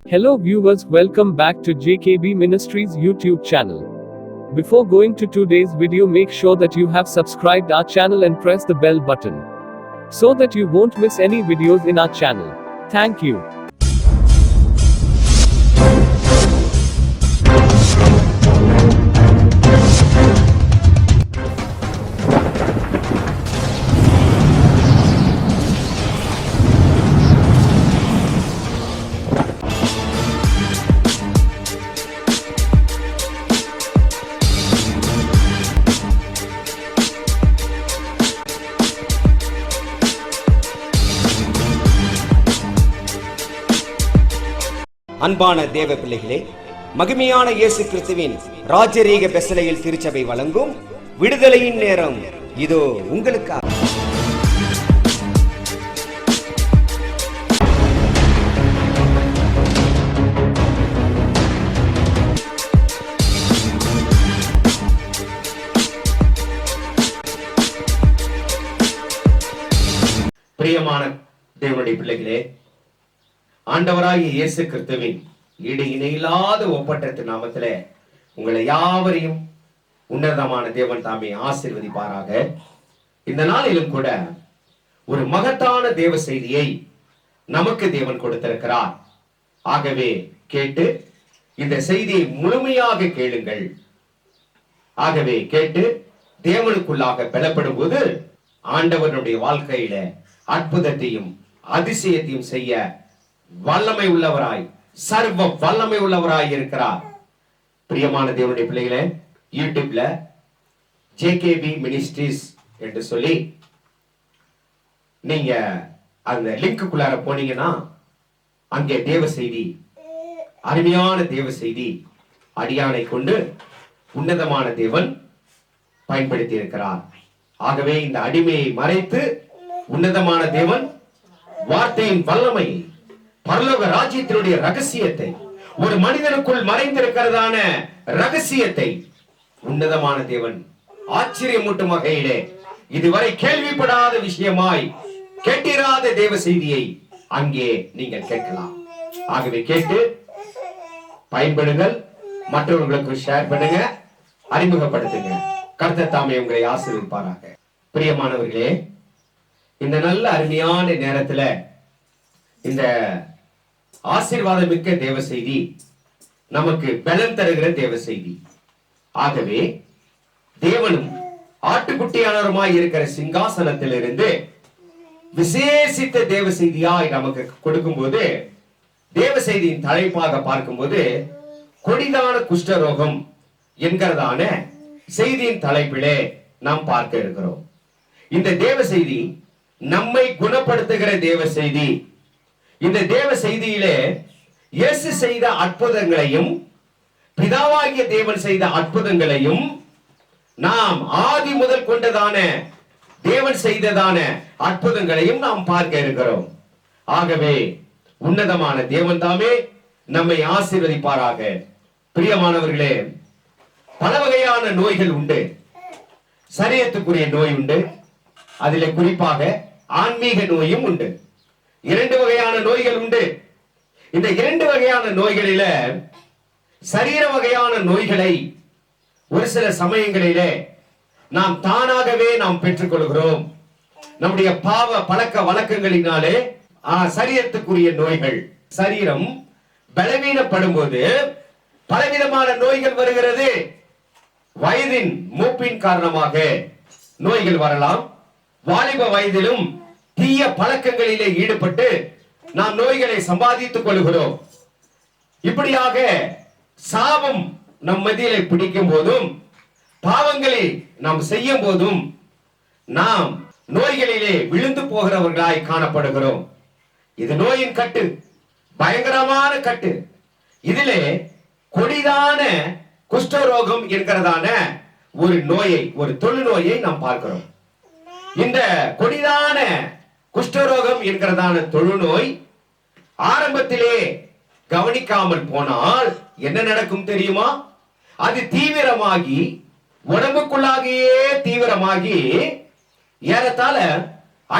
Hello viewers, welcome back to JKB Ministries YouTube channel. Before going to today's video, make sure that you have subscribed our channel and press the bell button so that you won't miss any videos in our channel. Thank you. அன்பான தேவ பிள்ளைகளே, மகிமையான இயேசு கிறிஸ்துவின் ராஜரீக பெசலையில் திருச்சபை வழங்கும் விடுதலையின் நேரம் இதோ உங்களுக்காக. பிரியமான தேவனுடைய பிள்ளைகளே, ஆண்டவராகிய இயேசு கிறிஸ்துவின் ஈடு இணையில்லாத ஒப்பற்ற நாமத்திலே உங்களை யாவரையும் உன்னதமான தேவன் தாமே ஆசீர்வதிப்பாராக. இந்த நாளிலும் கூட ஒரு மகத்தான தேவ செய்தியை நமக்கு தேவன் கொடுத்திருக்கிறார். ஆகவே கேட்டு இந்த செய்தியை முழுமையாக கேளுங்கள். ஆகவே கேட்டு தேவனுக்குள்ளாக பலப்படும் போது ஆண்டவனுடைய வாழ்க்கையில அற்புதத்தையும் அதிசயத்தையும் செய்ய வல்லமை உள்ளவராய், சர்வ வல்லமை உள்ளவராய் இருக்கிறார். பிரியமான தேவனுடைய பிள்ளைகளே, யூடியூப்ல ஜேகேபி மினிஸ்ட்ரிஸ் என்று சொல்லி நீங்க அந்த லிங்க்குள்ளார போனீங்கன்னா அங்கே தேவ செய்தி, அருமையான தேவ செய்தி அடியானை கொண்டு உன்னதமான தேவன் பயன்படுத்தி இருக்கிறார். ஆகவே இந்த அடிமையை மறைத்து உன்னதமான தேவன் வார்த்தையின் வல்லமை, பரலோக ராஜ்யத்தினுடைய ரகசியத்தை, ஒரு மனிதனுக்குள் மறைந்திருக்கிறதான ரகசியத்தை உன்னதமான தேவன் ஆச்சரியமூட்டும் வகையிலே இதுவரை கேள்விப்படாத விஷயமாய் கேட்டிராத தேவ செய்தியை அங்கே நீங்கள் கேட்கலாம். ஆகவே கேட்டு பயன்படுங்கள், மற்றவர்களுக்கு ஷேர் பண்ணுங்க, அறிமுகப்படுத்துங்க. கர்த்தர் தாமே உங்களை ஆசீர்வதிப்பாராக. பிரியமானவர்களே, இந்த நல்ல அருமையான நேரத்துல இந்த ஆசீர்வாதம் மிக்க தேவ செய்தி நமக்கு பலன் தருகிற தேவ செய்தி. ஆகவே தேவனும் ஆட்டுக்குட்டியானவருமாய் இருக்கிற சிங்காசனத்திலிருந்து விசேஷித்த தேவ செய்தியாய் நமக்கு கொடுக்கும் போது, தேவ செய்தியின் தலைப்பாக பார்க்கும்போது கொடிதான குஷ்டரோகம் என்கிறதான செய்தியின் தலைப்பிலே நாம் பார்க்க இருக்கிறோம். இந்த தேவ செய்தி நம்மை குணப்படுத்துகிற தேவ செய்தி. இந்த தேவ செய்தியிலே இயேசு செய்த அற்புதங்களையும் பிதாவாகிய தேவன் செய்த அற்புதங்களையும் நாம் ஆதி முதல் கொண்டதான தேவன் செய்ததான அற்புதங்களையும் நாம் பார்க்க இருக்கிறோம். ஆகவே உன்னதமான தேவன் தாமே நம்மை ஆசீர்வதிப்பாராக. பிரியமானவர்களே, பல வகையான நோய்கள் உண்டு. சரீரத்துக்குரிய நோய் உண்டு, அதிலே குறிப்பாக ஆன்மீக நோயும் உண்டு. இரண்டு வகையான நோய்கள் உண்டு. இந்த இரண்டு வகையான நோய்களில சரீர வகையான நோய்களை ஒரு சில சமயங்களிலே நாம் தானாகவே நாம் பெற்றுக் கொள்கிறோம். நம்முடைய பாவ பழக்க வழக்கங்களினாலே சரீரத்துக்குரிய நோய்கள், சரீரம் பலவீனப்படும் போது பலவிதமான நோய்கள் வருகிறது. வயதின் மூப்பின் காரணமாக நோய்கள் வரலாம். வாலிப வயதிலும் தீய பழக்கங்களிலே ஈடுபட்டு நாம் நோய்களை சம்பாதித்துக் கொள்கிறோம். இப்படியாக சாபம் நம் மத்தியிலே பிடிக்கும் போதும் பாவங்களை நாம் செய்யும் போதும் நாம் நோய்களிலே விழுந்து போகிறவர்களாய் காணப்படுகிறோம். இது நோயின் கட்டு, பயங்கரமான கட்டு. இதிலே கொடிதான குஷ்டரோகம் என்கிறதான ஒரு நோயை, ஒரு தொழுநோயை நாம் பார்க்கிறோம். இந்த கொடிதான குஷ்டரோகம் என்கிறதான தொழுநோய் ஆரம்பத்திலே கவனிக்காமல் போனால் என்ன நடக்கும் தெரியுமா? அது தீவிரமாகி உடம்புக்குள்ளாகியே தீவிரமாகி ஏறத்தாழ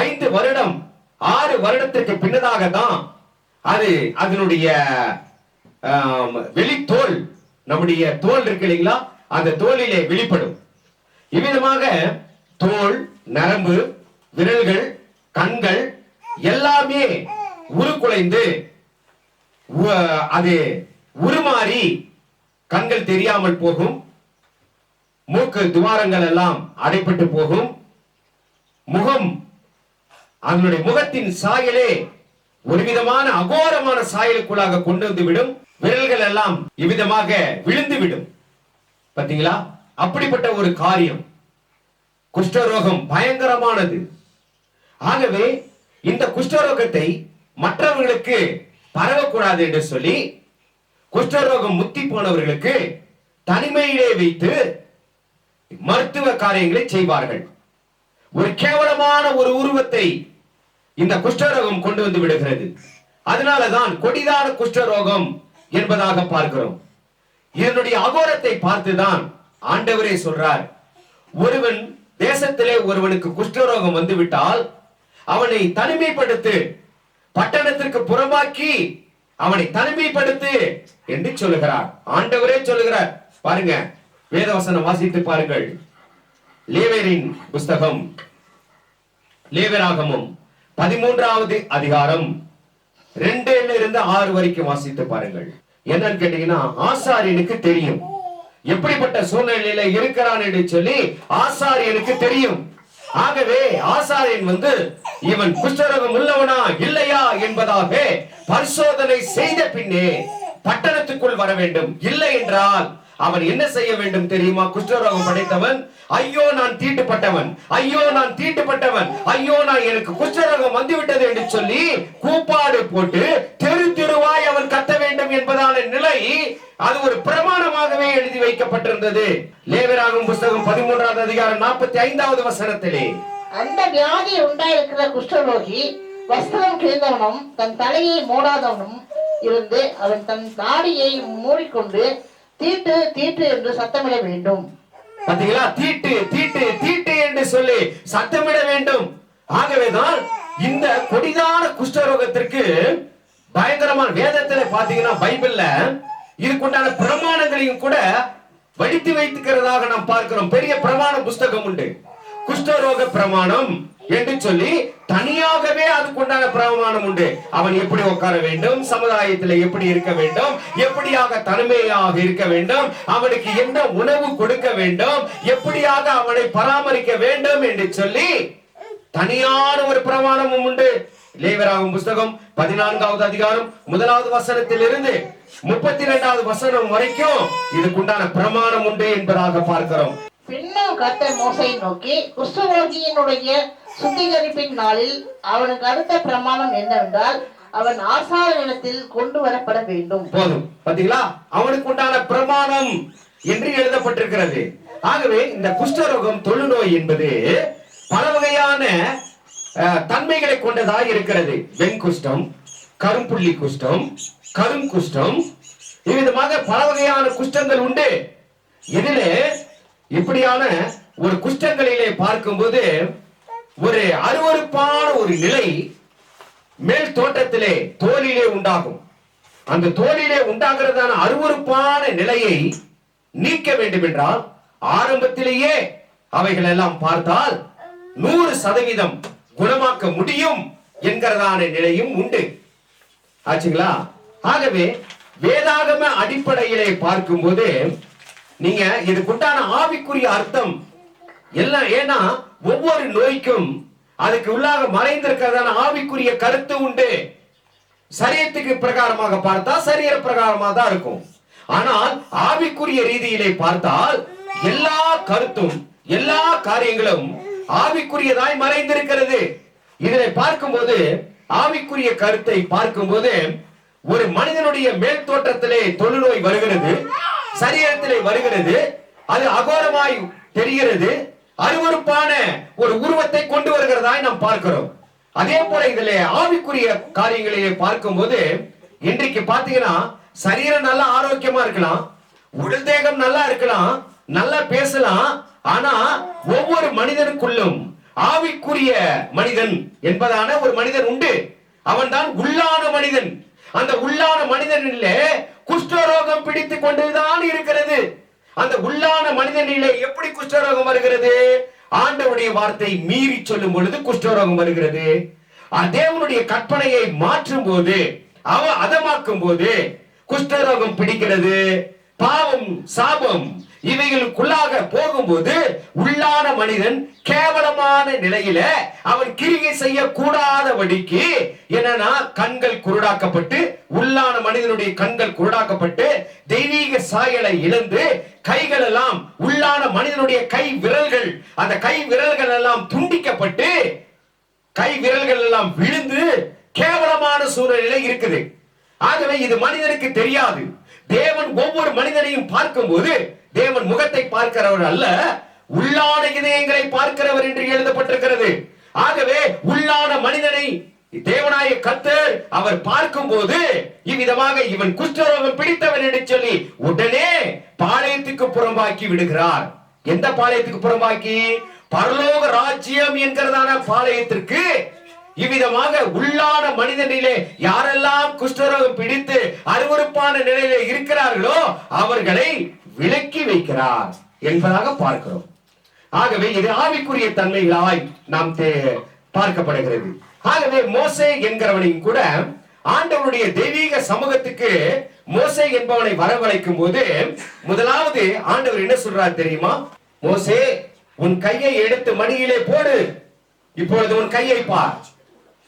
5 வருடம் 6 வருடத்துக்கு பின்னதாக தான் அது அதனுடைய வெளித்தோல், நம்முடைய தோல் இருக்கு இல்லைங்களா, அந்த தோலிலே வெளிப்படும். இவ்விதமாக தோல், நரம்பு, விரல்கள், கண்கள் எல்லாமே உருக்குலைந்து அது உருமாறி கண்கள் தெரியாமல் போகும், மூக்கு துவாரங்கள் எல்லாம் அடைப்பட்டு போகும், முகம், அதனுடைய முகத்தின் சாயலே ஒரு விதமான அகோரமான சாயலுக்குள்ளாக கொண்டு வந்து விடும், விரல்கள் எல்லாம் இவ்விதமாக விழுந்து விடும். பாத்தீங்களா, அப்படிப்பட்ட ஒரு காரியம். குஷ்டரோகம் பயங்கரமானது. ஆகவே இந்த குஷ்டரோகத்தை மற்றவர்களுக்கு பரவக்கூடாது என்று சொல்லி குஷ்டரோகம் முத்தி போனவர்களுக்கு தனிமையிலே வைத்து மருத்துவ காரியங்களை செய்வார்கள். ஒரு கேவலமான ஒரு உருவத்தை இந்த குஷ்டரோகம் கொண்டு வந்து விடுகிறது. அதனாலதான் கொடிதான குஷ்டரோகம் என்பதாக பார்க்கிறோம். இதனுடைய அகோரத்தை பார்த்துதான் ஆண்டவரே சொல்றார், ஒருவன் தேசத்திலே ஒருவனுக்கு குஷ்டரோகம் வந்துவிட்டால் அவனை தனிமைப்படுத்து, பட்டணத்திற்கு புறம்பாக்கி அவனை தனிமைப்படுத்து என்று சொல்லுகிறார். ஆண்டவரே சொல்லுகிறார். பாருங்க, வேதவசனம் வாசித்து பாருங்கள். லேவியரின் புஸ்தகம், லேவியராகமம் 13வது அதிகாரம் 2-6 வரைக்கும் வாசித்து பாருங்கள். என்னன்னு கேட்டீங்கன்னா, ஆசாரியனுக்கு தெரியும் எப்படிப்பட்ட சூழ்நிலையில இருக்கிறான் என்று சொல்லி ஆசாரியனுக்கு தெரியும். ஆகவே ஆசாரியன் இவன் குஷ்டரோகம் உள்ளவனா இல்லையா என்பதாக பரிசோதனை செய்த பின்னே பட்டணத்துக்குள் வர வேண்டும். இல்லை என்றால் அவன் என்ன செய்ய வேண்டும் தெரியுமா? குஷ்டரோகம் படைத்தவன், ஐயோ நான் தீட்டுப்பட்டவன், ஐயோ நான் தீட்டுப்பட்டவன், ஐயோ நான் எனக்கு குஷ்டரோகம் வந்துவிட்டது என்று சொல்லி கூப்பாடு போட்டு தெரு தெருவாய் அவன் கத்த வேண்டும் என்பதான நிலை, அது ஒரு பிரமாணமாகவே எழுதி வைக்கப்பட்டிருந்தது. லேவியராகமம் புஸ்தகம் 13வது அதிகாரம் 45வது வசனத்திலே, அந்த வியாதி உண்டாயிருக்கிற குஷ்டரோகி வஸ்திரம் கிழிந்தவனும் தன் தலையை மூடாதவனும் இருந்து அவன் தன் தாடியை மூடிக்கொண்டு தீட்டு தீட்டு என்று சத்தமிட வேண்டும். பாத்தீங்களா, தீட்டு தீட்டு தீட்டு என்று சொல்லி சத்தமிட வேண்டும். ஆகவேதான் இந்த கொடிதான குஷ்டரோகத்திற்கு பயங்கரமான வேதத்துல பாத்தீங்கன்னா, பைபிள்ல இதுக்குண்டான பிரமாணங்களையும் கூட வடித்து வைத்துக்கிறதாக நாம் பார்க்கிறோம். பெரிய பிரமாண புஸ்தகம் உண்டு, குஷ்டரோக பிரமாணம் என்று சொல்லி தனியாகவே அதுக்குண்டான பிரமாணம் உண்டு. அவன் எப்படி உட்கார வேண்டும், சமுதாயத்தில் எப்படி இருக்க வேண்டும், எப்படியாக தனிமையாக இருக்க வேண்டும், அவனுக்கு என்ன உணவு கொடுக்க வேண்டும், எப்படியாக அவனை பராமரிக்க வேண்டும் என்று சொல்லி தனியான ஒரு பிரமாணமும் உண்டு. லேவியராகமம் புஸ்தகம் 14வது அதிகாரம் 1வது வசனத்திலிருந்து 32வது வசனம் வரைக்கும் இதுக்குண்டான பிரமாணம் உண்டு என்பதாக பார்க்கிறோம். பின்னும் கர்த்தர் மோசேயை நோக்கி, குஷ்டரோகியினுடைய சுத்திகரிப்பின் நாளில் அவனுக்கு அடுத்த பிரமாணம் என்னவென்றால், அவன் ஆசாரியனிடத்தில் கொண்டு வரப்பட வேண்டும். போதும், பாத்தீங்களா, அவனுக்கு உண்டான பிரமாணம் என்று எழுதப்பட்டிருக்கிறது. ஆகவே இந்த குஷ்டரோகம் தொழுநோய் என்பது பல வகையான தன்மைகளை கொண்டதாக இருக்கிறது. வெண்குஷ்டம், கரும்புள்ளி குஷ்டம், கருங்குஷ்டம், இவ்விதமாக பல வகையான குஷ்டங்கள் உண்டு. இதிலே இப்படியான ஒரு குஷ்டங்களிலே பார்க்கும்போது ஒரு அருவருப்பான ஒரு நிலை மேல் தோட்டத்திலே தோலிலே உண்டாகும். அந்த தோலிலே உண்டாகிறதான அருவருப்பான நிலையை நீக்க வேண்டும் என்றால் ஆரம்பத்திலேயே அவைகள் எல்லாம் பார்த்தால் 100% குணமாக்க முடியும் என்கிறதான நிலையும் உண்டு. ஆச்சுங்களா? ஆகவே வேதாகம அடிப்படையிலே பார்க்கும்போது நீங்க இதுக்குண்டான ஆவிக்குரிய அர்த்தம் எல்லாம், ஏன்னா ஒவ்வொரு நோய்க்கும் அதுக்கு உள்ளாக மறைந்திருக்கிறதான ஆவிக்குரிய கருத்து உண்டு. சரீரத்துக்கு பிரகாரமாக பார்த்தா சரீர பிரகாரமாக தான் இருக்கும். ஆனால் ஆவிக்குரிய ரீதியிலே பார்த்தால் எல்லா கருத்தும் எல்லா காரியங்களும் ஆவிக்குரியதாய் மறைந்திருக்கிறது. இதனை பார்க்கும்போது ஆவிக்குரிய கருத்தை பார்க்கும்போது ஒரு மனிதனுடைய மேல் தோற்றத்திலே தொழுநோய் வருகிறது, சரீரத்திலே வருகிறது, அது அகோரமாய் தெரிகிறது, அருவருப்பான ஒரு உருவத்தை கொண்டு வருகிறதாய் நாம் பார்க்கிறோம். அதே போல இதிலே ஆவிக்குரிய காரியங்களிலே பார்க்கும்போது இன்றைக்கு பாத்தீங்கன்னா சரீரம் நல்லா ஆரோக்கியமா இருக்கலாம், உடல் தேகம் நல்லா இருக்கலாம், நல்லா பேசலாம். ஆனா ஒவ்வொரு மனிதனுக்குள்ளும் ஆவிக்குரிய மனிதன் என்பதான ஒரு மனிதன் உண்டு. அவன் தான் உள்ளான மனிதன். அந்த உள்ளான மனிதனிலே குஷ்டரோகம் பிடித்து கொண்டுதான் இருக்கிறது. அந்த உள்ளான மனிதனிலே எப்படி குஷ்டரோகம் வருகிறது? ஆண்டவருடைய வார்த்தை மீறி சொல்லும் பொழுது குஷ்டரோகம் வருகிறது. தேவனுடைய கற்பனையை மாற்றும் போது, அதமாக்கும் போது குஷ்டரோகம் பிடிக்கிறது. பாவம், சாபம் இவைகளுக்குள்ளாக போகும்போது உள்ளான மனிதன் கேவலமான நிலையில அவன் கிரியை செய்ய கூடாதபடிக்கு என்னன்னா கண்கள் குருடாக்கப்பட்டு, உள்ளான மனிதனுடைய கண்கள் குருடாக்கப்பட்டு தெய்வீக சாயலை இழந்து கைகள் எல்லாம், உள்ளான மனிதனுடைய கை விரல்கள், அந்த கை விரல்கள் எல்லாம் துண்டிக்கப்பட்டு கை விரல்கள் எல்லாம் விழுந்து கேவலமான சூழ்நிலை இருக்குது. ஆகவே இது மனிதனுக்கு தெரியாது. தேவன் ஒவ்வொரு மனிதனையும் பார்க்கும் போது தேவன் முகத்தை பார்க்கிறவர் அல்ல, உள்ளான இதயங்களை பார்க்கிறவர் என்று எழுதப்பட்டிருக்கிறது. ஆகவே உள்ளான மனிதனை தேவனாய கர்த்தர் அவர் பார்க்கும் போது இவ்விதமாக இவன் குஷ்டரோகம் பிடித்தவன் என்று சொல்லி உடனே பாளையத்துக்கு புறம்பாக்கி விடுகிறார். எந்த பாளையத்துக்கு புறம்பாக்கி? பரலோக ராஜ்யம் என்கிறதான பாளையத்திற்கு இவ்விதமாக உள்ளான மனிதனிலே யாரெல்லாம் குஷ்டரோகம் பிடித்து அருவருப்பான நிலையிலே இருக்கிறார்களோ அவர்களை விலக்கி வைக்கிறார் என்பதாக பார்க்கிறோம். ஆகவே இது ஆவிக்குரிய தன்மைகளாய் நாம் பார்க்கப்படுகிறது. ஆகவே மோசே என்கிறவனையும் கூட ஆண்டவருடைய தெய்வீக சமூகத்துக்கு மோசே என்பவனை வரவழைக்கும் போது முதலாவது ஆண்டவர் என்ன சொல்றார் தெரியுமா? மோசே, உன் கையை எடுத்து மடியிலே போடு, இப்பொழுது உன் கையை பார்,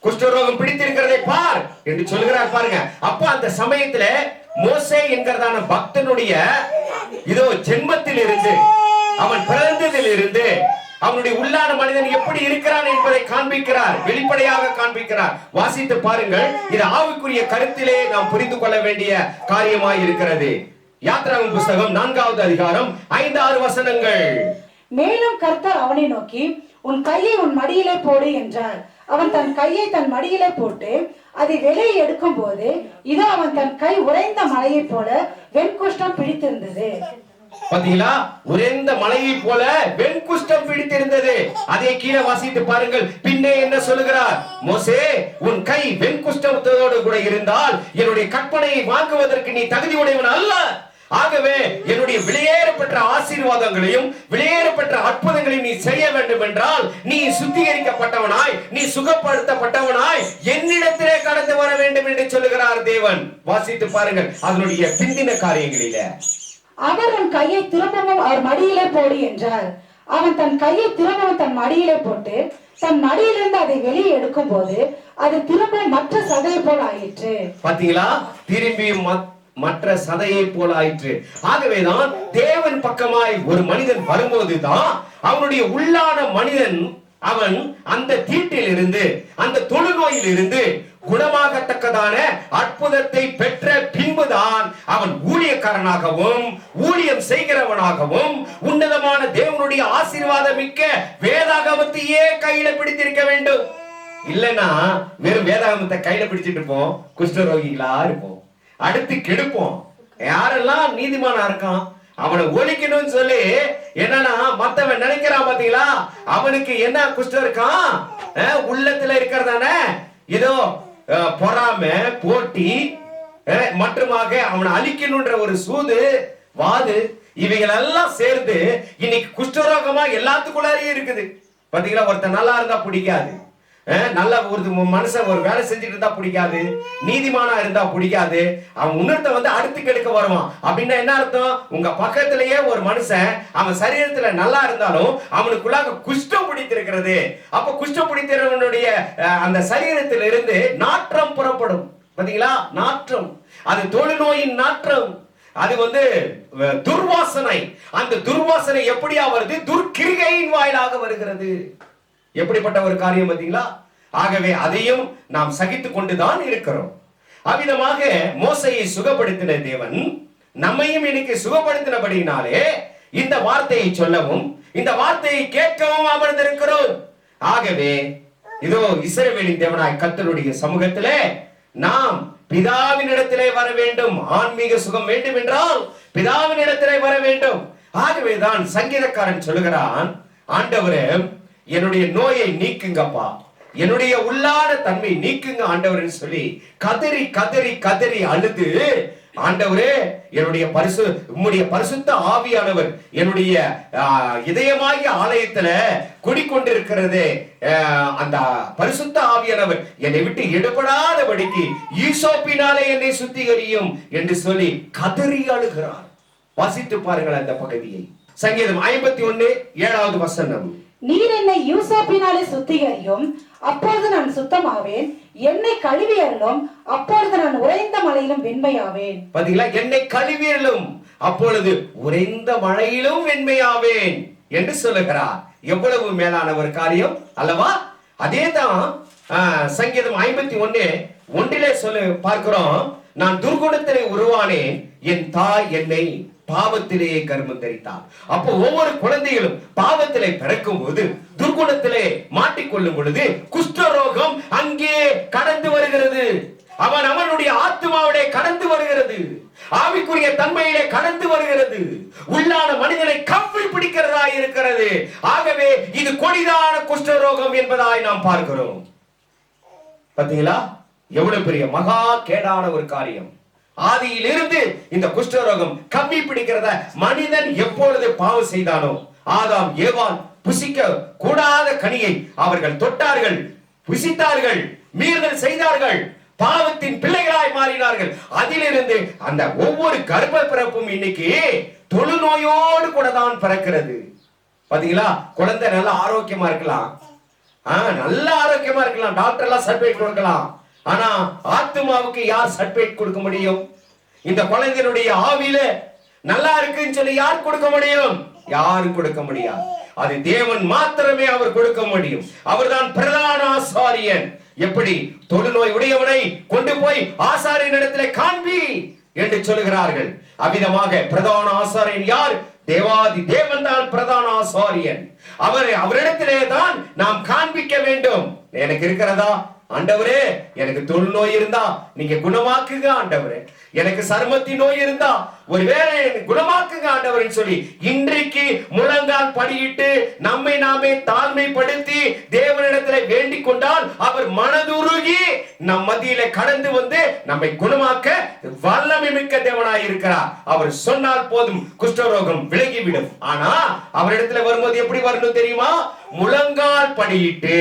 குஷ்டரோகம் பிடித்திருக்கிறதை பார் என்று சொல்கிறார். பாருங்க, அப்ப அந்த சமயத்துல மோசே என்கிறதான பக்தனுடைய இதோ ஜென்மத்தில் இருந்து, அவன் பிறந்ததில் இருந்து அவனுடைய உள்ளான மனிதன் எப்படி இருக்கிறான் என்பதை காண்பிக்கிறார், வெளிப்படையாக காண்பிக்கிறார். வாசித்து பாருங்கள். இது ஆவிக்குரிய கருத்திலே நாம் புரிந்து கொள்ள வேண்டிய காரியமாய் இருக்கிறது. யாத்ராகமம் புத்தகம் 4வது அதிகாரம் 5-6 வசனங்கள். மேலும் கர்த்தர் அவனை நோக்கி, உன் கையை உன் மடியிலே போடு என்றார். அவன் தன் கையை தன் மடியிலே போட்டு அதை வெளியே எடுக்கும் போது இதோ அவன் தன் கை உறைந்த மலையை போல வெண்குஷ்டம் பிடித்திருந்தது. பாத்தீங்களா? உறைந்த மலையை போல வெண்குஷ்டம் பிடித்திருந்தது. அதை கீழே வாசித்து பாருங்கள். பின்னே என்ன சொல்லுகிறார்? மோசே, உன் கை வெண்குஷ்டத்தோடு கூட இருந்தால் என்னுடைய கற்பனையை வாங்குவதற்கு நீ தகுதி உடையவன் அல்ல. ஆகவே என்னுடைய வெளியேறப்பட்ட ஆசீர்வாதங்களையும் வெளியேறப்பட்ட அற்புதங்களையும் நீ செய்ய வேண்டும் என்றால் நீ சுத்திகரிக்கப்பட்டவனாய், நீ சுகப்படுத்தப்பட்டவனாய் என்னிடத்திலே கடந்து வர வேண்டும் என்று சொல்லுகிறார் தேவன். வாசித்து பாருங்கள் அதனுடைய பிந்தின காரியங்களில. அவர் உன் கையை திரும்பவும் அவர் மடியிலே போடு என்றார். அவன் தன் கையை திரும்பவும் தன் மடியிலே போட்டு தன் மடியிலிருந்து அதை வெளியே எடுக்கும் போது அது திரும்ப மற்ற சதையை போல ஆயிற்று. பாத்தீங்களா? திரும்பி மற்ற சதையை போல ஆயிற்று. ஆகவேதான் தேவன் பக்கமாய் ஒரு மனிதன் வரும்போதுதான் அவனுடைய உள்ளான மனிதன் அவன் அந்த தீட்டில் இருந்து, அந்த தொழுநோயில் இருந்து குணமாகத்தக்கதான அற்புதத்தை பெற்ற பின்புதான் அவன் ஊழியக்காரனாகவும் ஊழியம் செய்கிறவனாகவும் உன்னதமான தேவனுடைய ஆசீர்வாதம் மிக்க வேதாகமத்தையே கையில பிடித்திருக்க வேண்டும். இல்லைன்னா வெறும் வேதாகமத்தை கையில பிடிச்சிட்டு இருப்போம், குஷ்டரோகிகளா இருப்போம், அடுத்து கெடுப்போம். யாரெல்லாம் நீதிமானா இருக்கான் அவனை ஒழிக்கணும்னு சொல்லி என்னன்னா மத்தவன் நினைக்கிறான். பாத்தீங்களா? அவனுக்கு என்ன குஷ்டம் இருக்கான்? உள்ளத்துல இருக்கிறதானே இதோ பொறாமை, போட்டி மற்றுமாக அவனை அழிக்கணும்ன்ற ஒரு சூது, வாது, இவைகள் எல்லாம் சேர்ந்து இன்னைக்கு குஷ்டரோகமா எல்லாத்துக்குள்ளாரையும் இருக்குது. பாத்தீங்களா? ஒருத்தன் நல்லா இருந்தா பிடிக்காது, நல்ல ஒரு மனுஷன் ஒரு வேலை செஞ்சுட்டு இருந்தா பிடிக்காது, நீதிமானா இருந்தா பிடிக்காது, அவன் உன்னர்த்த அடுத்து கெடுக்க வருவான். அப்படின்னா என்ன அர்த்தம்? உங்க பக்கத்திலேயே ஒரு மனுஷன் அவன் சரீரத்துல நல்லா இருந்தாலும் அவனுக்குள்ளாக குஷ்டம் பிடித்திருக்கிறது. அப்ப குஷ்டம் பிடித்திருவனுடைய அந்த சரீரத்தில் இருந்து நாற்றம் புறப்படும். பாத்தீங்களா? நாற்றம், அது தொழுநோயின் நாற்றம், அது துர்வாசனை. அந்த துர்வாசனை எப்படியா வருது? துர்க்கிரிகையின் வாயிலாக வருகிறது. எப்படிப்பட்ட ஒரு காரியம் பாத்தீங்களா? ஆகவே அதையும் நாம் சகித்துக் கொண்டுதான் இருக்கிறோம். அவ்விதமாக மோசையை சுகப்படுத்தின தேவன் நம்மையும் இன்னைக்கு சுகப்படுத்தினபடினாலே இந்த வார்த்தையை சொல்லவும் இந்த வார்த்தையை கேட்கவும் அமர்ந்திருக்கிறோம். ஆகவே இதோ இஸ்ரவேலின் தேவனாய் கர்த்தருடைய சமூகத்திலே நாம் பிதாவினிடத்திலே வர வேண்டும். ஆன்மீக சுகம் வேண்டும் என்றால் பிதாவினிடத்திலே வர வேண்டும். ஆகவேதான் சங்கீதக்காரன் சொல்லுகிறான், ஆண்டவரே என்னுடைய நோயை நீக்குங்கப்பா, என்னுடைய உள்ளான தன்மை நீக்குங்க ஆண்டவர்னு சொல்லி கதறி கதறி கதறி அழுது ஆண்டவரே, என்னுடைய உம்முடைய பரிசுத்த ஆவியானவர் என்னுடைய இதயமாகிய ஆலயத்துல குடிக்கொண்டிருக்கிறது. அந்த பரிசுத்த ஆவியானவர் என்னை விட்டு எடுபடாதபடிக்கு ஈசோப்பினாலே என்னை சுத்திகரியும் என்று சொல்லி கதறி அழுகிறார். வாசித்து பாருங்கள் அந்த பகுதியை. சங்கீதம் 51:7 வசனம். நீர் என்னை யூசோப்பினாலே சுத்திகரியும், அப்பொழுது நான் சுத்தமாவேன். என்னை கழுவியருளும், அப்பொழுது நான் உறைந்த மழையிலும் வெண்மையாவேன். பாத்தீங்களா? என்னை கழுவியருளும், அப்பொழுது உறைந்த மழையிலும் வெண்மையாவேன் என்று சொல்லுகிறார். எவ்வளவு மேலான ஒரு காரியம் அல்லவா? அதேதான் சங்கீதம் 51:1 சொல்ல பார்க்கிறோம். நான் துர்குணத்திலே உருவானேன், என் தாய் என்னை பாவத்திலேயே கர்மம் தரித்தார். அப்போ ஒவ்வொரு குழந்தைகளும் பாவத்திலே பிறக்கும் போது, துர்குணத்திலே மாட்டிக்கொள்ளும் பொழுது குஷ்டரோகம் அங்கே கடந்து வருகிறது. அவனுடைய ஆத்மாவிலே கடந்து வருகிறது, ஆவிக்குரிய தன்மையிலே கடந்து வருகிறது, உள்ளான மனிதனை கவ்வி பிடிக்கிறதா இருக்கிறது. ஆகவே இது கொடிதான குஷ்டரோகம் என்பதாய் நாம் பார்க்கிறோம். பாத்தீங்களா? எவ்வளவு பெரிய மகா கேடான ஒரு காரியம். ஆதியிலிருந்து இந்த குஷ்டரோகம் கம்மி பிடிக்கிறத மனிதன் எப்பொழுது பாவம் செய்தானோ, ஆதாம் ஏவாள் புசிக்க கூடாத கனியை அவர்கள் தொட்டார்கள், புசித்தார்கள், மீறுதல் செய்தார்கள், பாவத்தின் பிள்ளைகளாய் மாறினார்கள். அதிலிருந்து அந்த ஒவ்வொரு கர்ப்ப பிறப்பும் இன்னைக்கு தொழுநோயோடு கூட தான் பிறக்கிறது. பாத்தீங்களா? குழந்தை நல்லா ஆரோக்கியமா இருக்கலாம், நல்ல ஆரோக்கியமா இருக்கலாம், டாக்டர் எல்லாம் சர்டிபிகேட் கொடுக்கலாம். ஆனா ஆத்மாவுக்கு யார் சர்டிபிகேட் கொடுக்க முடியும்? இந்த குழந்தையினுடைய ஆவியில நல்லா இருக்குன்னு சொல்லி யார் கொடுக்க முடியும்? யாரும் கொடுக்க முடியாது. அது தேவன் மாத்திரமே அவர் கொடுக்க முடியும். அவர்தான் பிரதான ஆசாரியன். எப்படி தொழுநோய் உடையவனை கொண்டு போய் ஆசாரியன் இடத்திலே காண்பி என்று சொல்லுகிறார்கள். அவ்விதமாக பிரதான ஆசாரியன் யார்? தேவாதி தேவன் தான் பிரதான ஆசாரியன். அவரிடத்திலே தான் நாம் காண்பிக்க வேண்டும். எனக்கு இருக்கிறதா ஆண்டவரே? எனக்கு தொழுநோய் இருந்தா நீங்க குணமாக்குங்க ஆண்டவரே. எனக்கு சருமத்தின் நோய் இருந்தா ஒருவேளை குணமாக்குங்க ஆண்டவரே சொல்லி இன்றைக்கு முழங்கால் படியிட்டு நம்மை நாமே தாழ்மைப்படுத்தி தேவனிடத்திலே வேண்டிக் கொண்டால் அவர் மனதுருகி நம் மத்தியிலே கடந்து வந்து நம்மை குணமாக்க வல்லமை மிக்க தேவனாய் இருக்கிறார். அவர் சொன்னால் போதும், குஷ்டரோகம் விலகிவிடும். ஆனா அவரிடத்துல வரும்போது எப்படி வரணும் தெரியுமா? முழங்கால் படியிட்டு,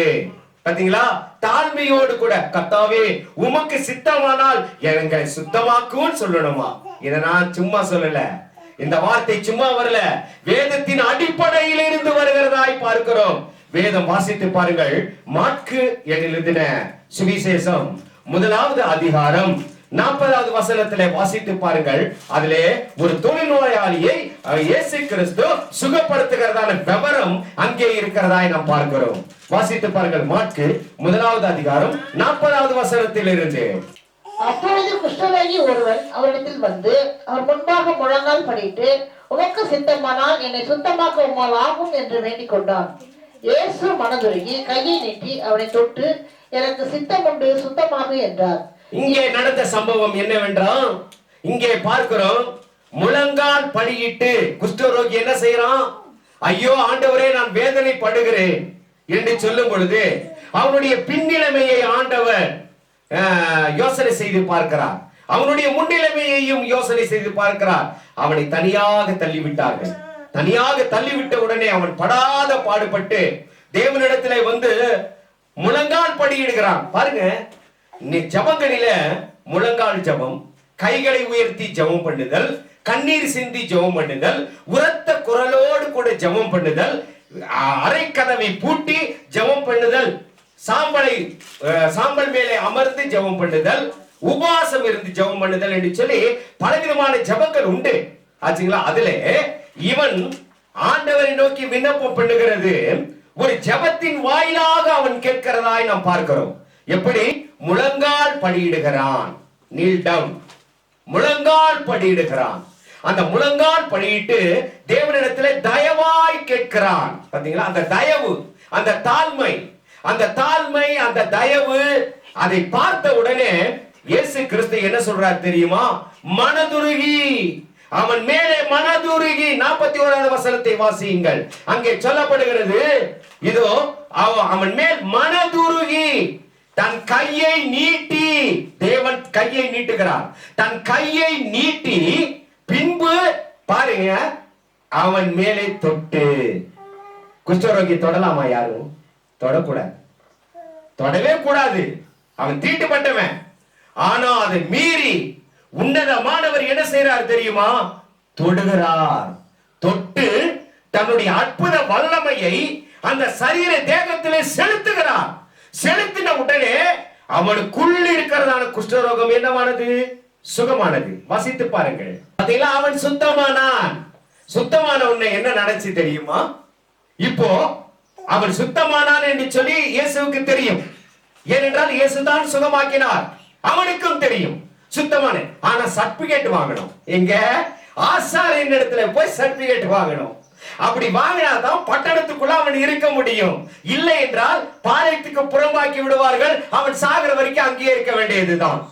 பாத்தீங்களா? தாழ்மையோடு கூட, கர்த்தாவே உமக்கு சித்தமானால் எங்களை சுத்தமாக்குன்னு சொல்லணுமா? இத நான் சும்மா சொல்லல, இந்த வார்த்தை சும்மா வரல, வேதத்தின் அடிப்படையில் இருந்து வருகிறதாய் பார்க்கிறோம். வேதம் வாசித்து பாருங்கள். மாற்கு எழுதின சுவிசேஷம் 1வது அதிகாரம் 40வது வசனத்திலே வாசித்து பாருங்கள். அதிலே ஒரு தொழுநோயாளியை இயேசு கிறிஸ்து சுகப்படுத்துகிறதான விவரம் அங்கே இருக்கிறதாய் நாம் பார்க்கிறோம். வாசித்து பாருங்கள். மாற்கு 1வது அதிகாரம் 40வது வசனத்தில் இருந்து. அப்பொழுது குஷ்டரோகி ஒருவன் அவரிடத்தில் வந்து அவர் முன்பாக முழங்கால் படிட்டு, உமக்கு சித்தமானால் என்னை சுத்தமாக்க உம்மால் ஆகும் என்று வேண்டிக் கொண்டான். இயேசு மனதுருகி கையை நீட்டி அவனை தொட்டு, எனக்கு சித்தம் உண்டு, சுத்தமாக என்றார். இங்கே நடந்த சம்பவம் என்னவென்றால், இங்கே பார்க்கிறோம், முழங்கால் படியிட்டு குஷ்டரோகி என்ன செய்யறான்? ஐயோ ஆண்டவரே, நான் வேதனை படுகிறேன் என்று சொல்லும் பொழுது அவனுடைய பின்னிலைமையை ஆண்டவர் யோசனை செய்து பார்க்கிறார். அவனுடைய முன்னிலைமையையும் யோசனை செய்து பார்க்கிறார். அவனை தனியாக தள்ளிவிட்டார்கள். தனியாக தள்ளிவிட்ட உடனே அவன் படாத பாடுபட்டு தேவனிடத்திலே வந்து முழங்கால் படியிடுகிறான். பாருங்க, ஜபங்களில முழங்கால் ஜபம், கைகளை உயர்த்தி ஜபம் பண்ணுதல், கண்ணீர் சிந்தி ஜபம் பண்ணுதல், உரத்த குரலோடு கூட ஜபம் பண்ணுதல், அரை கதவை பூட்டி ஜபம் பண்ணுதல், சாம்பல் மேலே அமர்ந்து ஜபம் பண்ணுதல், உபவாசம் இருந்து ஜபம் பண்ணுதல் என்று சொல்லி பலவிதமான ஜபங்கள் உண்டு. ஆச்சுங்களா? அதுல இவன் ஆண்டவரை நோக்கி விண்ணப்பம் பண்ணுகிறது ஒரு ஜபத்தின் வாயிலாக அவன் கேட்கிறதாய் நாம் பார்க்கிறோம். எப்படி? முழங்கால் படியிடுகிறான். நீல் டவுன், முழங்கால் படியிடுகிறான். அந்த முழங்கால் படியிட்டு தேவனிடத்திலே தயவாய் கேட்கிறான். பாத்தீங்களா? அந்த தயவு, அந்த தாழ்மை, அந்த தயவு, அதை பார்த்த உடனே இயேசு கிறிஸ்து என்ன சொல்றார் தெரியுமா? மனதுருகி, அவன் மேலே மனதுருகி. 41வது வசனத்தை வாசியுங்கள். அங்கே சொல்லப்படுகிறது, இதோ அவன் மேல் மனதுருகி தன் கையை நீட்டி, தேவன் கையை நீட்டுகிறார். தன் கையை நீட்டி பின்பு பாருங்க அவன் மேலே தொட்டு. குஷ்டரோகி தொடலாமா? யாரும் தொடக்கூடாது, தொடவே கூடாது. அவன் தீட்டுப்பட்டவன். ஆனா அதை மீறி உன்னதமானவர் என்ன செய்யறார் தெரியுமா? தொடுகிறார். தொட்டு தன்னுடைய அற்புத வல்லமையை அந்த சரீர தேகத்திலே செலுத்துகிறார். செலுத்தின உடனே அவனுக்குள் இருக்கிறதான குஷ்டரோகம் என்னவானது? சுகமானது. வசித்து பாருங்கள். அதெல்லாம் அவன் சுத்தமானான். சுத்தமான உன்னை என்ன நடந்துச்சு தெரியுமா? இப்போ அவன் சுத்தமானான் என்று சொல்லி இயேசுவுக்கு தெரியும். ஏனென்றால் இயேசுதான் சுகமாக்கினார். அவனுக்கும் தெரியும் சுத்தமான. ஆனா சர்டிபிகேட் வாங்கணும். எங்க? ஆசாரியன் இடத்துல போய் சர்டிபிகேட் வாங்கணும். அப்படி வாங்கினாதான் பட்டணத்துக்குள்ள அவன் இருக்க முடியும். இல்லை என்றால் பாளையத்துக்கு புறம்பாக்கி விடுவார்கள். அவன் சாகிற வரைக்கும் அங்கேயே இருக்க வேண்டியதுதான்.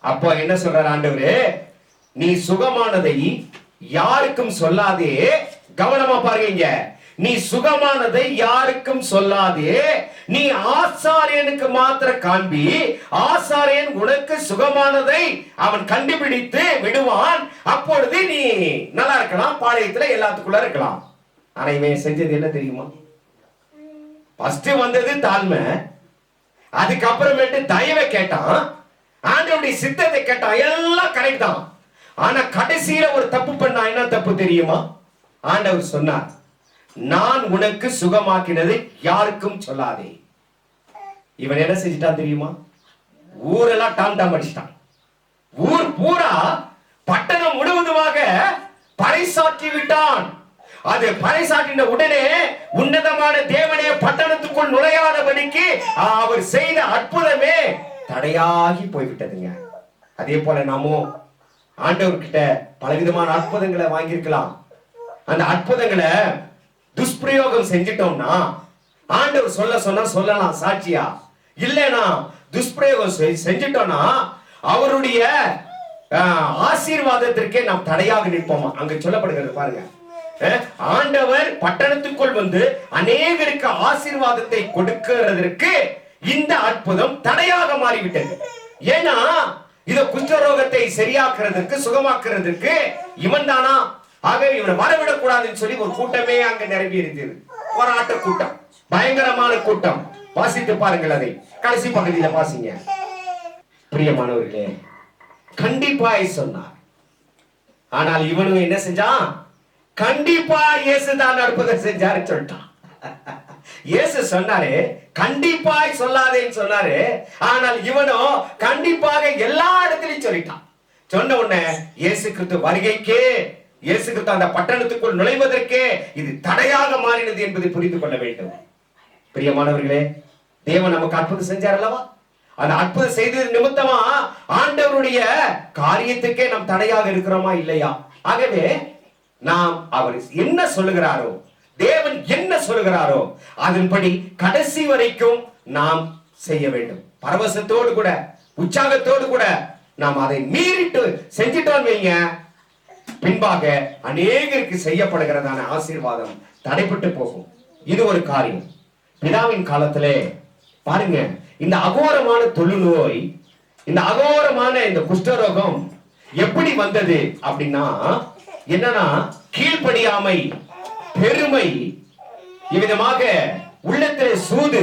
அப்போ என்ன சொல்றார் ஆண்டவரே? நீ சுகமானதை யாருக்கும் சொல்லாதே. கவனமா பாருங்க. நீ சுகமானதை யாருக்கும் சொல்லாதே. நீ ஆசாரியனுக்கு மாத்திர காண்பி. ஆசாரியன் உனக்கு சுகமானதை அவன் கண்டுபிடித்து விடுவான். அப்பொழுது நீ நல்லா இருக்கலாம், பாளையத்துல எல்லாத்துக்குள்ள இருக்கலாம். ஆனா இவன் செஞ்சது என்ன தெரியுமா? ஃபர்ஸ்ட் வந்தது தாழ்மை, அதுக்கப்புறமேட்டு தயவை கேட்டான், ஆண்டவருடைய சித்தத்தை கேட்டான். எல்லாம் கரெக்ட் தான். ஆனா கடைசியில ஒரு தப்பு பண்ணா. என்ன தப்பு தெரியுமா? ஆண்டவர் சொன்னார், நான் உனக்கு சுகமாக்கினதை யாருக்கும் சொல்லாதே. இவன் என்ன செஞ்சிட்டான் தெரியுமா? ஊரெல்லாம் டாம் டாம் அடிச்சிட்டான். ஊர் பூரா பட்டணம் முழுவதுமாக பறைசாற்றி விட்டான். அது பறைசாற்றின உடனே உன்னதமான தேவனே பட்டணத்துக்குள் நுழையாதபடிக்கு அவர் செய்த அற்புதமே தடையாகி போய்விட்டதுங்க. அதே போல நாமும் ஆண்டவர்கிட்ட பலவிதமான அற்புதங்களை வாங்கியிருக்கலாம். அந்த அற்புதங்களை துஷ்பிரயோகம் செஞ்சிட்டோம்னா ஆண்டவர் சொல்ல சொன்னா சொல்லலாம் சாட்சியா. இல்லைனா துஷ்பிரயோகம் செஞ்சிட்டோம்னா அவருடைய ஆசீர்வாதத்திற்கே நாம் தடையாக நிற்போமா? அங்க சொல்லப்படுகிறது பாருங்க. ஆண்டவர் பட்டணத்துக்குள் வந்து அநேகருக்கு ஆசீர்வாதத்தை கொடுக்கிறதற்கு இந்த அற்புதம் தடையாக மாறிவிட்டது. ஏன்னா இத குஷ்டரோகத்தை சரியாக்குறதுக்கு, சுகமாக்குறதுக்கு இவன் தானா? ஆக இவனை வரவிடக் கூடாதுன்னு சொல்லி ஒரு கூட்டமே அங்க நிரம்பி இருந்தது. போராட்ட கூட்டம், பயங்கரமான கூட்டம். வாசித்து பாருங்கள், அதை கடைசி பகுதியில வாசிங்க. பிரியமானவர்களே, கண்டிப்பாய் சொன்னார். ஆனால் இவனும் என்ன செஞ்சான்? கண்டிப்பா இயேசுதான் அற்புதம் செஞ்சாரு சொல்லிட்டான். இயேசு சொன்னாரு கண்டிப்பாய் சொல்லாதேன்னு சொன்னாரு. ஆனால் இவனும் கண்டிப்பாக எல்லா இடத்திலையும் சொல்லிட்டான். சொன்ன உடனே இயேசு கிறிஸ்து வருகைக்கே, இயேசு கிறிஸ்து அந்த பட்டணத்துக்குள் நுழைவதற்கே இது தடையாக மாறினது என்பதை புரிந்து கொள்ள வேண்டும். பிரியமானவர்களே, தேவன் நமக்கு அற்புதம் செஞ்சார் அல்லவா? அந்த அற்புதம் செய்தது நிமித்தமா ஆண்டவருடைய காரியத்துக்கே நாம் தடையாக இருக்கிறோமா இல்லையா? ஆகவே நாம் அவர் என்ன சொல்லுகிறாரோ, தேவன் என்ன சொல்லுகிறாரோ அதன்படி கடைசி வரைக்கும் நாம் செய்ய வேண்டும். பரவசத்தோடு கூட, உற்சாகத்தோடு கூட நாம் அதை மீறிட்டு செஞ்சிட்டோம் வைங்க, பின்பாக அநேகருக்கு செய்யப்படுகிறதான ஆசீர்வாதம் தடைப்பட்டு போகும். இது ஒரு காரியம். பிதாவின் காலத்திலே பாருங்க, இந்த அகோரமான தொழுநோய், இந்த அகோரமான இந்த குஷ்டரோகம் எப்படி வந்தது அப்படின்னா, என்னன்னா கீழ்ப்படியாமை, பெருமை, இவ்விதமாக உள்ளத்திலே சூது,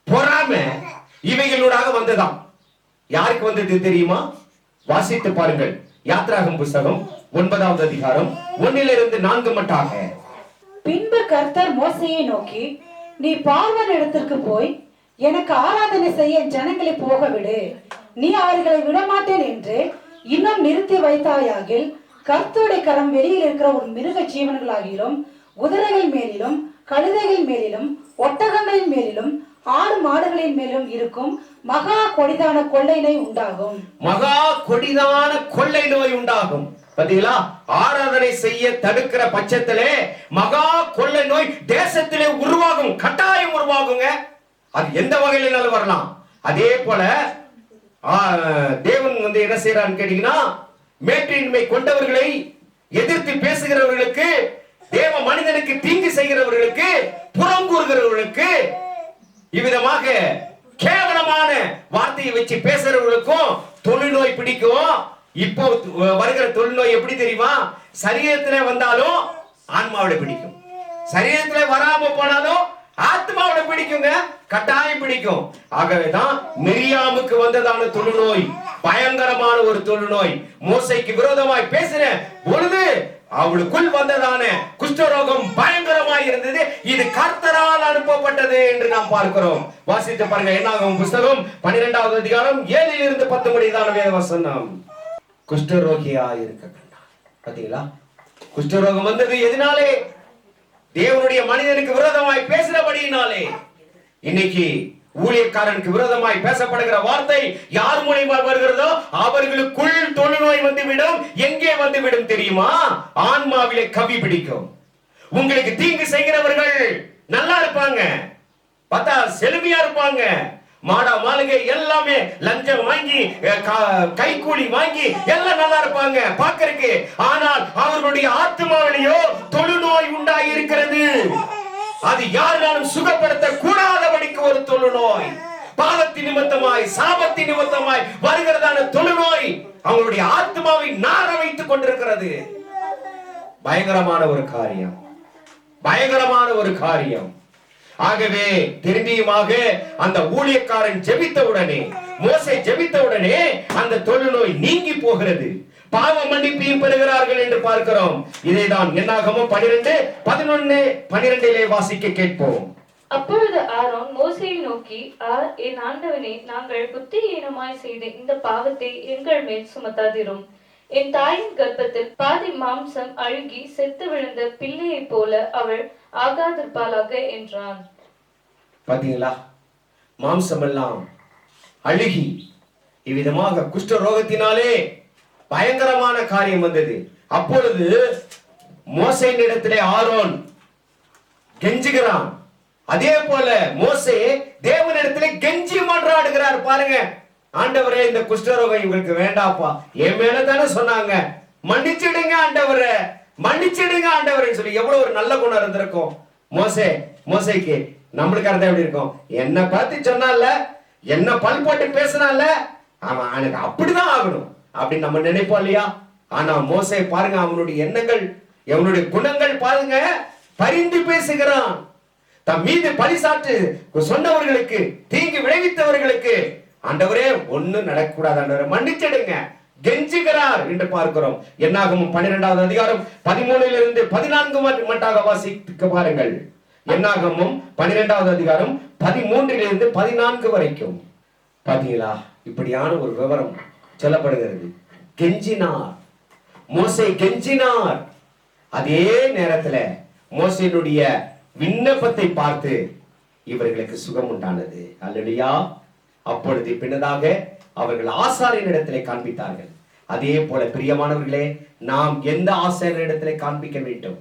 பொறாமை, இவைகளூடாக வந்ததாம். யாருக்கு வந்தது தெரியுமா? வாசித்து பாருங்கள். யாத்ராகம் புஸ்தகம் 9வது அதிகாரம் 1 4 மட்டாக. பின்பு கர்த்தர் மோசேயை நோக்கி, நீ பார்வோன் இடத்திற்கு போய் எனக்கு ஆராதனை செய்ய ஜனங்களை போக விடு, நீ அவர்களை விடமாட்டேன் என்று இன்னும் நிறுத்தி வைத்தாயாகில் கர்த்தருடைய கரம் வெளியில் இருக்கிற ஒரு மிருக ஜீவன்களாகிலும், குதிரைகள் மேலிலும், கழுதைகள் மேலிலும், ஒட்டகங்களின் மேலிலும், ஆடு மாடுகளின் மேலும் இருக்கும் மகா கொடிதான கொள்ளை நோய் உண்டாகும். மகா கொடிதான கொள்ளை நோய் உண்டாகும். பாத்தீங்களா? ஆராதனை செய்ய தடுக்கிற பட்சத்திலே மகா கொள்ளை நோய் தேசத்திலே உருவாகும், கட்டாயம் உருவாகுங்க. அது எந்த வகையிலும் வரலாம். அதே போல தேவன் வந்து என்ன செய்யறான்னு கேட்டீங்கன்னா, மேற்றின்மை கொண்டவர்களை எதிர்த்து பேசுகிறவர்களுக்கு, தேவ மனிதனுக்கு தீங்கு செய்கிறவர்களுக்கு, புறம் கூறுகிறவர்களுக்கு, இவ்விதமாக கேவலமான வார்த்தையை வச்சு பேசுறவங்களுக்கும் தொழுநோய் பிடிக்கும். இப்போ வருகிற தொழுநோய் எப்படி தெரியுமா? சரீரத்துல வந்தாலும் ஆன்மாவோட பிடிக்கும், சரீரத்துல வராம போனாலும் ஆத்மாவோட பிடிக்குங்க, கட்டாயம் பிடிக்கும். ஆகவேதான் மிரியாமுக்கு வந்ததான தொழுநோய் பயங்கரமான ஒரு தொழுநோய். மோசைக்கு விரோதமாய் பேசின பொழுது அவளுக்குள் வந்ததான குஷ்டரோகம் பயங்கரமாய் இருந்தது. இது கர்த்தரால் அனுப்பப்பட்டது என்று நாம் பார்க்கிறோம். வாசித்து பாருங்க, என்னாகும் புஸ்தகம் 12வது அதிகாரம் 7 இருந்து 10 முடியதான வேத வசனம். குஷ்டரோகியா இருக்க கண்டான். பாத்தீங்களா, குஷ்டரோகம் வந்தது எதனாலே? தேவனுடைய மனிதனுக்கு விரோதமாய் பேசுறபடியினாலே. இன்னைக்கு ஊழியக்காரனுக்கு விரோதமாய் பேசப்படுகிற வார்த்தை யார் மூலமா வருகிறதோ அவர்களுக்குள் தொழுநோய் வந்துவிடும். எங்கே வந்துவிடும் தெரியுமா? ஆன்மாவிலே கவி பிடிக்கும். உங்களுக்கு தீங்கு செய்கிறவர்கள் நல்லா இருப்பாங்க, பார்த்தா செழுமையா இருப்பாங்க, மாடா மாளிகை எல்லாமே லஞ்சம் வாங்கி கைக்கூலி வாங்கி எல்லாம் நல்லா இருப்பாங்க பார்க்கறதுக்கு. ஆனால் அவர்களுடைய ஆத்மாவிலேயோ தொழுநோய் உண்டாகி இருக்கிறது. அது யாராலும் சுகப்படுத்த கூடாதபடிக்கு ஒரு தொழுநோய், பாவத்தின் நிமித்தமாய் சாபத்தின் நிமித்தமாய் வருகிறதான தொழுநோய் அவங்களுடைய ஆத்மாவை நார வைத்துக் கொண்டிருக்கிறது. பயங்கரமான ஒரு காரியம், பயங்கரமான ஒரு காரியம். ஆகவே திரும்பியுமாக அந்த ஊழியக்காரன் ஜெபித்தவுடனே, மோசே ஜெபித்தவுடனே அந்த தொழுநோய் நீங்கி போகிறது, பாவ மன்னிப்பையும் பெறுகிறார்கள் என்று பார்க்கிறோம். இதைதான் என்னாகமம் 12:11-12 வாசிக்க கேட்போம். அப்பொழுது ஆரோன் மோசேயை நோக்கி, என் ஆண்டவனே, நாங்கள் புத்தியீனமாய் செய்த இந்த பாவத்தை எங்கள் மேல் சுமத்தாதிரும். என் தாயின் கர்ப்பத்தில் பாதி மாம்சம் அழுகி செத்து விழுந்த பிள்ளையை போல அவள் ஆகாதிருப்பாளாக என்றான். பாத்தீங்களா, மாம்சம் எல்லாம் அழுகி இவ்விதமாக குஷ்ட ரோகத்தினாலே பயங்கரமான காரியம் வந்தது. அப்பொழுது மோசேயின் இடத்திலே ஆரோன் கெஞ்சுகிறான். அதே போல மோசே தேவனிடத்திலே கெஞ்சி மன்றாடுகிறார். பாருங்க, ஆண்டவரே, இந்த குஷ்டரோகம் இவங்களுக்கு வேண்டாப்பா, என் மேல தானே சொன்னாங்க, மன்னிச்சிடுங்க ஆண்டவரே, மன்னிச்சிடுங்க ஆண்டவரே சொல்லி எவ்வளவு ஒரு நல்ல குணம் இருந்திருக்கும் மோசேக்கு. நம்மளுக்கு அர்த்தம் எப்படி இருக்கும்? என்ன பார்த்து சொன்னால, என்ன பல் போட்டு பேசினால, அவன் எனக்கு அப்படிதான் ஆகணும் அப்படின்னு நம்ம நினைப்போம் இல்லையா? ஆனா மோசே பாருங்க, அவனுடைய எண்ணங்கள், அவனுடைய குணங்கள் பாருங்க, பரிந்து பேசுகிறான். தம் மீது பழிசாற்று சொன்னவர்களுக்கு, தீங்கு விளைவித்தவர்களுக்கு, ஆண்டவரே ஒண்ணு நடக்கூடாது ஆண்டவரே, மன்னிச்சிடுங்க கெஞ்சுகிறார் என்று பார்க்கிறோம். என்னாகமம் 12வது அதிகாரம் 13 14 மட்டாக வாசிக்க பாருங்கள். என்னாகமம் 12வது அதிகாரம் 13 14 வரைக்கும். பாத்தீங்களா, இப்படியான ஒரு விவரம் சொல்லப்படுகிறது. கெஞ்சினார், மோசே கெஞ்சினார். அதே நேரத்தில் மோசேனுடைய விண்ணப்பத்தை பார்த்து இவர்களுக்கு சுகம் உண்டானது. அல்லேலூயா. அப்பொழுது பின்னதாக அவர்கள் ஆசாரியன் இடத்திலே காண்பித்தார்கள். அதே போல பிரியமானவர்களே, நாம் எந்த ஆசாரியன் இடத்திலே காண்பிக்க வேண்டும்?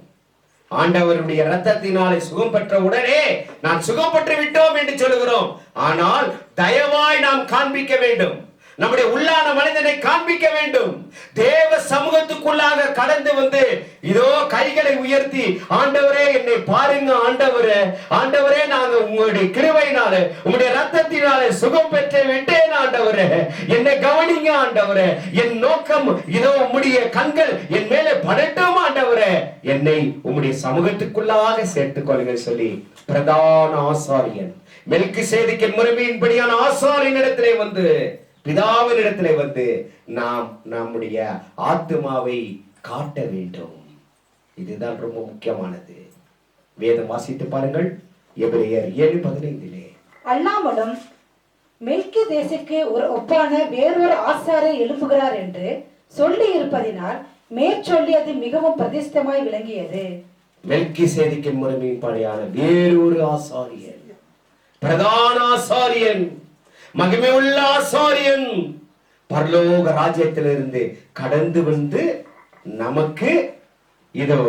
ஆண்டவருடைய இரத்தத்தினாலே சுகம் பெற்ற உடனே நான் சுகம் பெற்று விட்டோம் என்று சொல்லுகிறோம். ஆனால் தயவாய் நாம் காண்பிக்க வேண்டும், நம்முடைய உள்ளான மனிதனை காண்பிக்க வேண்டும். தேவ சமூகத்துக்குள்ளாக கடந்து வந்து இதோ கைகளை உயர்த்தி, ஆண்டவரே என்னை பாருங்க ஆண்டவரே, ஆண்டவரே நாங்க உங்களுடைய கிருபையினால உங்களுடைய ரத்தத்தினாலே சுகம் பெற்று விட்டேன் ஆண்டவரே, என்னை கவனிங்க ஆண்டவரே, என் நோக்கம் இதோ உம்முடைய கண்கள் என் மேலே படட்டும் ஆண்டவரே, என்னை உம்முடைய சமூகத்துக்குள்ளாக சேர்த்துக் கொள்ளுங்கள் சொல்லி பிரதான ஆசாரியன் மெல்கிசேதேக்கின் முறைமையின்படியான ஆசாரியன் இடத்திலே வந்து, பிதாவின் இடத்திலே வந்து நாம் நம்முடைய ஆத்மாவை காட்ட வேண்டும். இதுதான் ரொம்ப முக்கியமானது. வேதம் வாசித்து பாருங்கள், எபிரேயர் 7:15. அல்லாமலும் மெல்கிசேதேக்குக்கு ஒரு ஒப்பான வேறொரு ஆசாரியர் எழுப்புகிறார் என்று சொல்லி இருப்பதினால் மேற்சொல்லியது மிகவும் பிரதிஷ்டமாய் விளங்கியது. மெல்கிசேதேக்கின் முறைமையின்படியான வேறொரு ஆசாரியன், பிரதான ஆசாரியன், மகிமை உள்ள ஆசாரியன் பரலோக ராஜ்யத்திலிருந்து கடந்து வந்து நமக்கு இதோ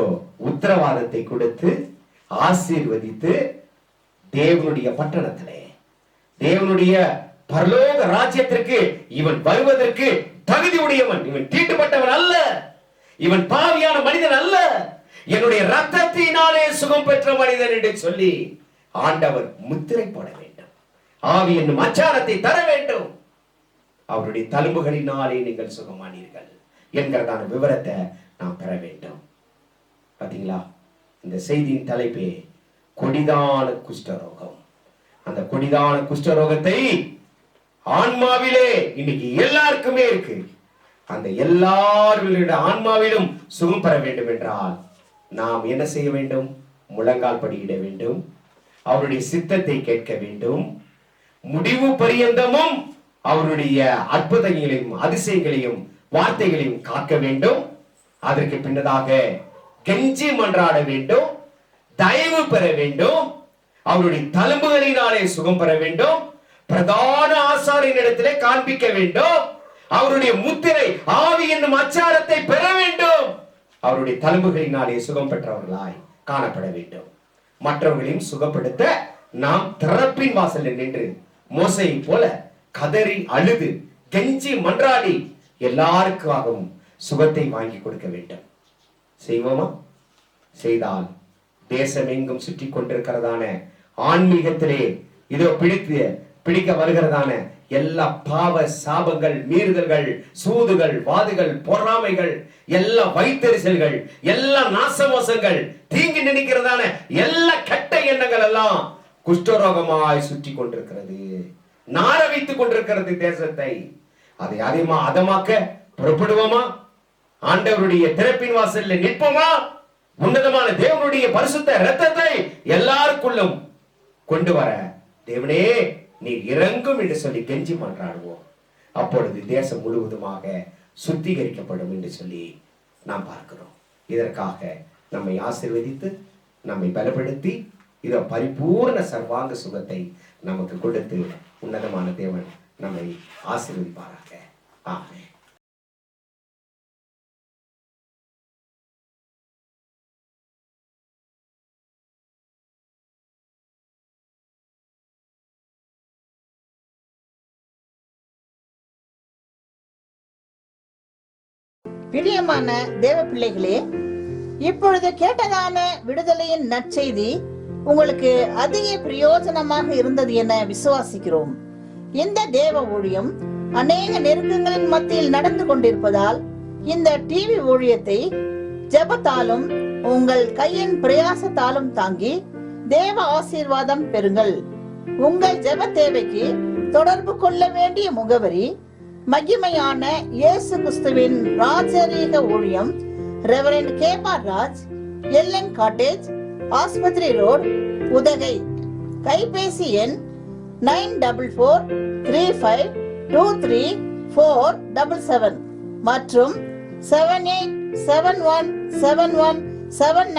உத்தரவாதத்தை கொடுத்து ஆசீர்வதித்து தேவனுடைய பட்டணத்திலே, தேவனுடைய பரலோக ராஜ்யத்திற்கு இவன் வருவதற்கு தகுதி உடையவன், இவன் தீட்டுப்பட்டவன் அல்ல, இவன் பாவியான மனிதன் அல்ல, என்னுடைய ரத்தத்தினாலே சுகம் பெற்ற மனிதன் என்று சொல்லி ஆண்டவர் முத்திரை போட வேண்டும். ஆவி என்னும் அச்சாரத்தை தர வேண்டும். அவருடைய தழும்புகளினாலே நீங்கள் சுகமானீர்கள் என்கிறதான விவரத்தை நாம் பெற வேண்டும். பாத்தீங்களா, இந்த செய்தியின் தலைப்பே கொடிதான குஷ்டரோகம். அந்த கொடிதான குஷ்டரோகத்தை ஆன்மாவிலே இன்னைக்கு எல்லாருக்குமே இருக்கு. அந்த எல்லாருடைய ஆன்மாவிலும் சுகம் பெற வேண்டும் என்றால் நாம் என்ன செய்ய வேண்டும்? முழங்கால் படியிட வேண்டும், அவருடைய சித்தத்தை கேட்க வேண்டும், முடிவு பரியந்தமும் அவருடைய அற்புதங்களையும் அதிசயங்களையும் வார்த்தைகளையும் காக்க வேண்டும். அதற்கு பின்னதாக கெஞ்சி மன்றாட வேண்டும், தயவு பெற வேண்டும், அவருடைய தழும்புகளினாலே சுகம் பெற வேண்டும், பிரதான ஆசாரியின் இடத்திலே காண்பிக்க வேண்டும், அவருடைய முத்திரை ஆவி என்னும் அச்சாரத்தை பெற வேண்டும், அவருடைய தழும்புகளினாலே சுகம் பெற்றவர்களாய் காணப்பட வேண்டும். மற்றவர்களையும் சுகப்படுத்த நாம் திறப்பின் வாசலில் நின்று மோசையை போல கதறி அழுது கெஞ்சி மன்றாடி எல்லாருக்காகவும் சுகத்தை வாங்கி கொடுக்க வேண்டும். செய்வோமா? செய்தால் தேசம் எங்கும் சுற்றி கொண்டிருக்கிறதான ஆன்மீகத்திலே இதோ பிடிக்க வருகிறதான எல்லா பாவ சாபங்கள், மீறுதல்கள், சூதுகள், வாதுகள், பொறாமைகள், எல்லா வைத்தறிச்சல்கள், எல்லா நாசமோசங்கள், தீங்கி நினைக்கிறதான எல்லா கெட்ட எண்ணங்கள் எல்லாம் குஷ்டரோகமாய் சுற்றி கொண்டிருக்கிறது, நார வைத்துக் கொண்டிருக்கிறது தேசத்தை. அதை அதமாக்க புறப்படுவோமா? ஆண்டவருடைய திறப்பின் வாசலில் நிற்போமா? உன்னதமான தேவனுடைய பரிசுத்த இரத்தத்தை எல்லாருக்குள்ளும் கொண்டு வர தேவனே நீ இறங்கும் என்று சொல்லி கெஞ்சி மன்றாடுவோம். அப்பொழுது தேசம் முழுவதுமாக சுத்திகரிக்கப்படும் என்று சொல்லி நாம் பார்க்கிறோம். இதற்காக நம்மை ஆசீர்வதித்து நம்மை பலப்படுத்தி இதோ பரிபூர்ண சர்வாங்க சுகத்தை நமக்கு கொடுத்து உன்னதமான தேவன் நம்மை ஆசீர்வதிப்பாராக. ஆமென். பிரியமான தேவ பிள்ளைகளே, இப்பொழுது கேட்டதான விடுதலையின் நற்செய்தி உங்களுக்கு அதிக பிரயோஜனமாக இருந்தது என விசுவாசிக்கிறோம். இந்த தேவ ஊழியம் அநேக நெருக்கங்களின் மத்தியில் நடந்து கொண்டிருப்பதால் இந்த டிவி ஊழியத்தை ஜெபத்தாலும் உங்கள் கையின் பிரயாசத்தாலும் தாங்கி தேவ ஆசீர்வாதம் பெறுங்கள். உங்கள் ஜெப தேவைக்கு தொடர்பு கொள்ள வேண்டிய முகவரி மகிமையான இயேசு கிறிஸ்துவின் ராஜரீக ஊழியம், ரெவரண்ட் கேபா ராஜ், எல்என் காட்டேஜ், ஆஸ்பத்திரி ரோட், உதகை. கைபேசி எண் 9435234477 மற்றும் 78717179